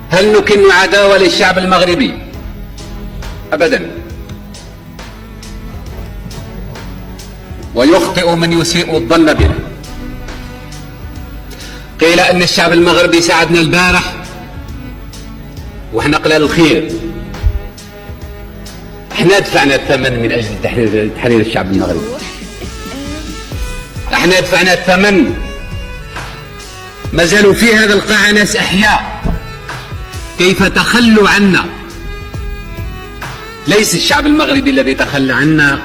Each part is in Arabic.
هل نكن عداوة للشعب المغربي؟ أبدا. ويخطئ من يسيء الظن بنا. قيل أن الشعب المغربي ساعدنا البارح وإحنا قلال الخير. احنا دفعنا الثمن من أجل تحرير الشعب المغربي. احنا دفعنا الثمن. ما زالوا في هذا القاعة ناس أحياء كيف تخلوا عنا. ليس الشعب المغربي الذي تخلى عنا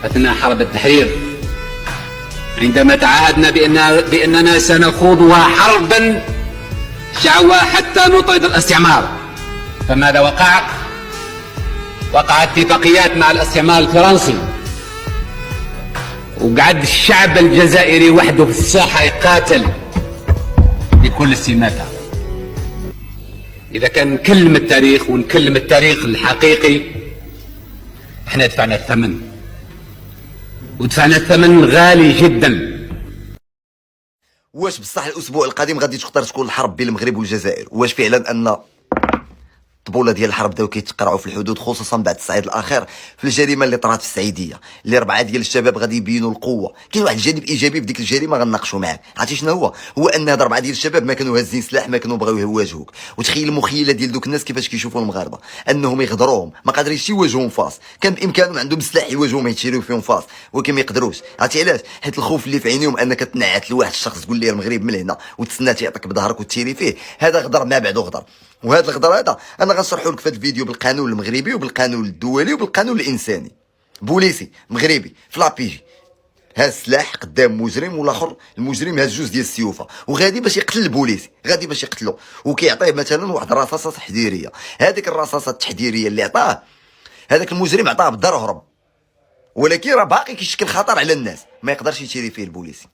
أثناء حرب التحرير، عندما تعهدنا بأننا سنخوضها حربا شعواء حتى نطرد الاستعمار. فماذا وقع؟ وقع اتفاقيات مع الاستعمار الفرنسي، وقعد الشعب الجزائري وحده في الساحة يقاتل بكل سماتها. إذا كان نكلم التاريخ ونكلم التاريخ الحقيقي، احنا دفعنا الثمن، ودفعنا الثمن غالي جدا. واش بصح الاسبوع القادم غادي تقدر تكون الحرب بين المغرب والجزائر؟ واش فعلا ان الطبوله ديال الحرب بداو كيتقرعوا في الحدود، خصوصا بعد الصعيد الاخير في الجريمه اللي طرات في السعيديه، اللي 4 ديال الشباب غادي يبينوا القوه. كاين واحد الجانب ايجابي في ديك الجريمه غنناقشوا معاك. عرفتي شنو هو ان هاد 4 ديال الشباب ما كانوا هازين سلاح، ما كانوا بغاو يواجهوك. وتخيل المخيله ديال دوك الناس كيفاش كيشوفوا المغاربه، انهم يغدروهم، ما قادرينش يواجهوهم فاس. كان بامكانهم عندهم سلاح يواجهوهم يتشريو فيهم فاس، ولكن ما يقدروش. عرفتي علاش؟ حيت الخوف اللي في عينيهم انك تنعت لواحد الشخص تقول ليه المغرب من هنا وتسنى تيعطيك بظهرك وتيري فيه. هذا غدر ما بعده غدر. وهذا الغدر هذا انا غنشرحوا لك في هذا الفيديو بالقانون المغربي وبالقانون الدولي وبالقانون الانساني. بوليسي مغربي في لابيجي هاز سلاح قدام مجرم، والاخر المجرم هاز 2 ديال السيوفه، وغادي باش يقتل البوليسي، غادي باش يقتلو، وكيعطيه مثلا واحد الرصاصه تحذيريه. هذيك الرصاصه التحذيريه اللي عطاه هذاك المجرم عطاه بالدار وهرب، ولكن راه باقي كيشكل خطر على الناس، ما يقدرش يتيري فيه البوليسي.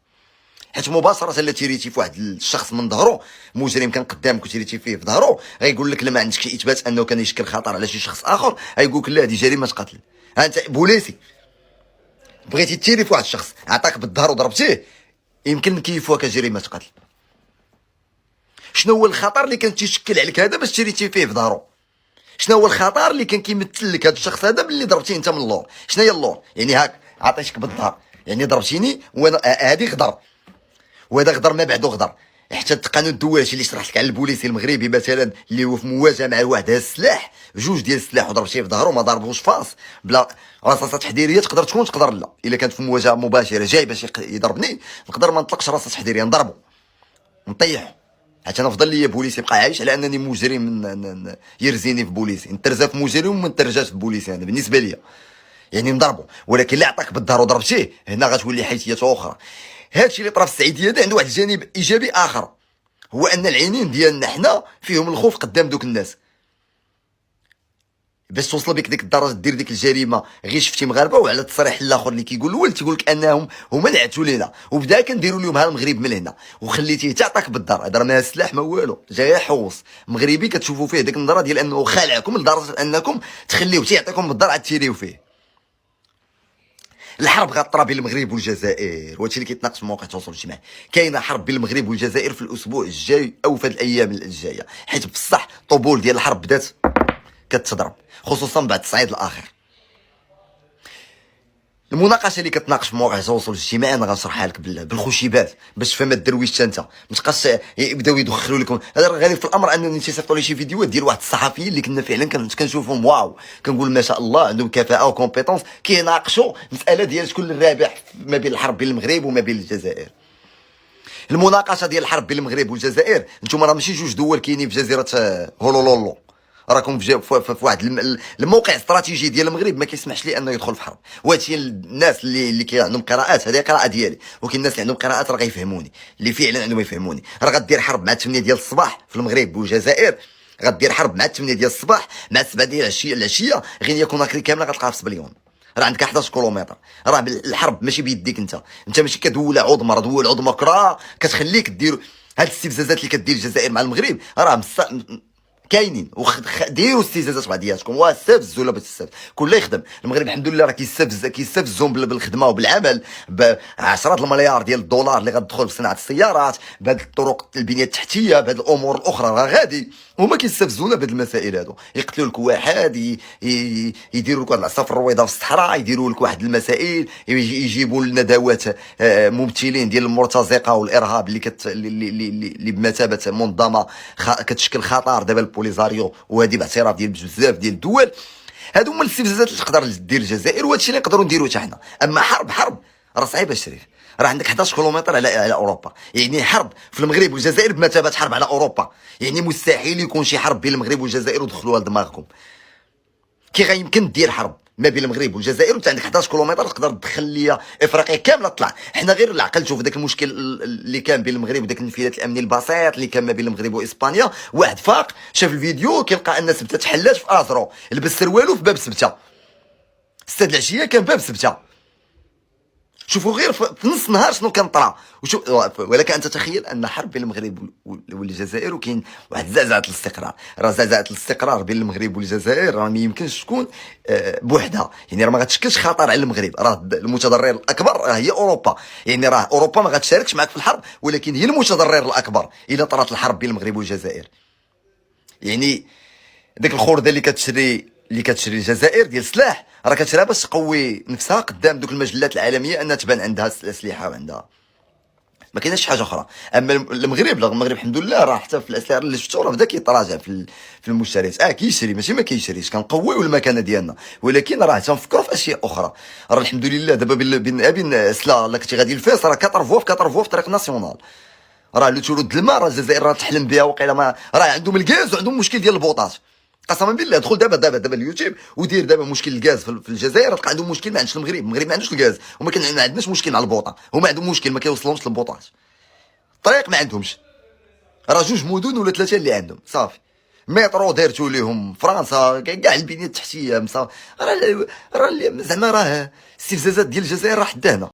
حيت مباشره الا تيريتي في واحد الشخص من ظهره، مجرم كان قدامك وتيريتي فيه في ظهره، غيقول لك لا ما عندكش اثبات انه كان يشكل خطر على شي شخص اخر، غيقول لك لا هذه جريمه قتل. انت بوليسي بغيتي تيري في واحد الشخص عطاك بالظهر وضربتيه، يمكن نكيفوها كجريمه قتل. شنو هو الخطر اللي كان تيشكل عليك هذا باش تيريتي فيه في ظهره؟ شنو هو الخطر اللي كان كيمثل لك هذا الشخص هذا باللي ضربتيه انت من اللور؟ شنو هي اللور؟ يعني هاك عطيتك بالظهر، يعني ضربتيني وانا هذه غدر، وهذا غدر ما بعده غدر. حتى القانون الدولي اللي شرحت لك على البوليسي المغربي مثلا اللي هو في مواجهه مع واحد هاز السلاح 2 ديال السلاح وضربتيه في ظهره، ما ضربوش فاس بلا رصاصه تحذيريه، تقدر لا. الا كانت في مواجهه مباشره جاي باش يضربني، نقدر ما نطلقش رصاصه تحذيريه، نضربو نطيحو. حتى انا فضل لي بوليسي يبقى عايش على انني مجرم يرزيني في بوليسي، نترزى في مجرم وما نترجاش في بوليسي. انا بالنسبه لي يعني نضربو، ولكن اللي عطاك بالظهر وضربتيه هنا غتولي حيثيات اخرى. هادشي اللي طرا في السعيديه هذا عنده واحد الجانب ايجابي اخر، هو ان العينين ديالنا حنا فيهم الخوف قدام دوك الناس. باش توصل بك ديك الدرجه دير ديك الجريمه غير شفتي مغاربه، وعلى التصريح الاخر اللي كيقول الولد تيقول لك انهم هما نعتوا لينا وبدا كنديروا لهم ها المغرب من هنا، وخليتيه تعطاك بالدار. هذا ما سلاح ما والو، جاي يحوص مغربي كتشوفوا فيه ديك النظره ديال انه خالعكم لدرجه انكم تخليوه تيعطيكم بالدار عاد تيريو فيه. الحرب غطرا بين المغرب والجزائر، وهادشي اللي كيتناقش في مواقع التواصل الاجتماعي. كاينه حرب بين المغرب والجزائر في الاسبوع الجاي او في هاد الايام الجايه، حيت بصح طبول ديال الحرب بدات كتضرب، خصوصا بعد الصعيد الاخر. المناقشه اللي كتناقش في مواقع التواصل الاجتماعي انا غنشرحها لك بالخشيبات باش تفهم الدرويش انت، ما تبقاش يبداو يدخلوا لكم. هذا الغريب في الامر انني تيصيفطوا لي شي فيديوهات ديال واحد الصحفيين اللي كنا فعلا كنشوفهم واو، كنقول ما شاء الله عندهم كفاءه وكومبيتونس، كيناقشوا مساله ديال شكون الرابح ما بين الحرب بين المغرب وما بين الجزائر. المناقشه ديال الحرب بين المغرب والجزائر، نتوما راه ماشي 2 دول كاينين في جزيره هولولولو، راكم في واحد الموقع استراتيجي ديال المغرب ما كيسمحش لي انه يدخل في حرب. وهادشي الناس اللي عندهم قراءات، هذه قراءه ديالي، ولكن الناس اللي عندهم قراءات راه غيفهموني، اللي فعلا عندهم يفهموني. راه غدير حرب مع 8 ديال الصباح في المغرب والجزائر، غدير حرب مع 8 ديال الصباح مع 7 ديال العشيه، غينيا كوناكري كامله غتلقاها في سبليون. راه عندك 11 كيلومتر. راه الحرب ماشي بيديك انت ماشي كدوله عظمى، راه دوله عظمى اخرى كتخليك دير هاد الاستفزازات اللي كدير الجزائر مع المغرب. راه كاينين ديروا استفزازات بعضياتكم واستفزوا ولا بتستفز كله يخدم. المغرب الحمد لله راه كيستفزهم بالخدمه وبالعمل بعشرات المليار ديال الدولار اللي غتدخل في صناعه السيارات، بهذه الطرق البنيه التحتيه، بهذه الامور الاخرى راه غادي. هما كيستفزونا بهذه المسائل هادو، يقتلوا لك واحد، يديروا لك واحد العصافر الرويضه في الصحراء، يديروا لك واحد المسائل، يجيبوا لنا دوات ممثلين ديال المرتزقه والارهاب اللي بمثابه منظمه كتشكل خطر دابا البوليزاريو، وهذه باعتراف ديال بزاف ديال الدول. هادو هما الاستفزازات اللي تقدر دير الجزائر، وهذا الشيء اللي نقدروا نديروه حتى حنا. اما حرب راه صعيبه الشريف، راه عندك 11 كيلومتر على اوروبا، يعني حرب في المغرب والجزائر بمثابه حرب على اوروبا، يعني مستحيل يكون شي حرب بين المغرب والجزائر ودخلوها لدماغكم. كي غيمكن دير حرب ما بين المغرب والجزائر وانت عندك 11 كيلومتر تقدر تدخل ليا افريقيا كامله تطلع. حنا غير العقل شوف داك المشكل اللي كان بين المغرب وداك الانفلات الامني البسيط اللي كان ما بين المغرب واسبانيا، واحد فاق شاف الفيديو كيلقى ان سبته تحلات في ازرو، لبس سروالو في باب سبته، 6 العشيه كان باب سبته. شوفوا غير في نص النهار شنو كان طرا. ولكن انت تخيل ان حرب بين المغرب والجزائر وكاين واحد زعزعه الاستقرار. راه زعزعه الاستقرار بين المغرب والجزائر راه ما يمكنش تكون بوحدها، يعني راه ما غتشكلش خطر على المغرب، راه المتضرر الاكبر هي اوروبا، يعني راه اوروبا ما غتشاركش معك في الحرب، ولكن هي المتضرر الاكبر اذا طرات الحرب بين المغرب والجزائر. يعني ديك الخرده اللي كتشري الجزائر ديال السلاح راه كتشريها باش تقوي نفسها قدام دوك المجلات العالميه انها تبان عندها الاسلحه وعندها، ما كايناش شي حاجه اخرى. اما المغرب الحمد لله راه حتى في الاسلحه اللي شفتو راه بدا كيتراجع في المشتريات. كيشري ماشي ما كيشريش، كنقويو المكانه ديالنا، ولكن راه تنفكروا في اشياء اخرى. راه الحمد لله دابا بين سلا لا كنتي غادي لفاس راه كترفوا في طريق ناسيونال. راه لو تولد الماء راه الجزائر راه تحلم بها وقيلا ما راه عندهم الغاز وعندهم مشكل ديال البوطاج. قسما بالله دخل دابا اليوتيوب ودير دابا مشكل الغاز في الجزائر، تلقى عندهم مشكل ما عندش المغرب ما عندوش الغاز، وما ما عندناش مشكل مع البوطه، هما عندهم مشكل ما كيوصلهمش للبوطاج، الطريق ما عندهمش. راه 2 مدن ولا 3 اللي عندهم صافي، مترو دارتو ليهم فرنسا كاع البنيه التحتيه راه زعما راه استفزازات ديال الجزائر راه حدانا.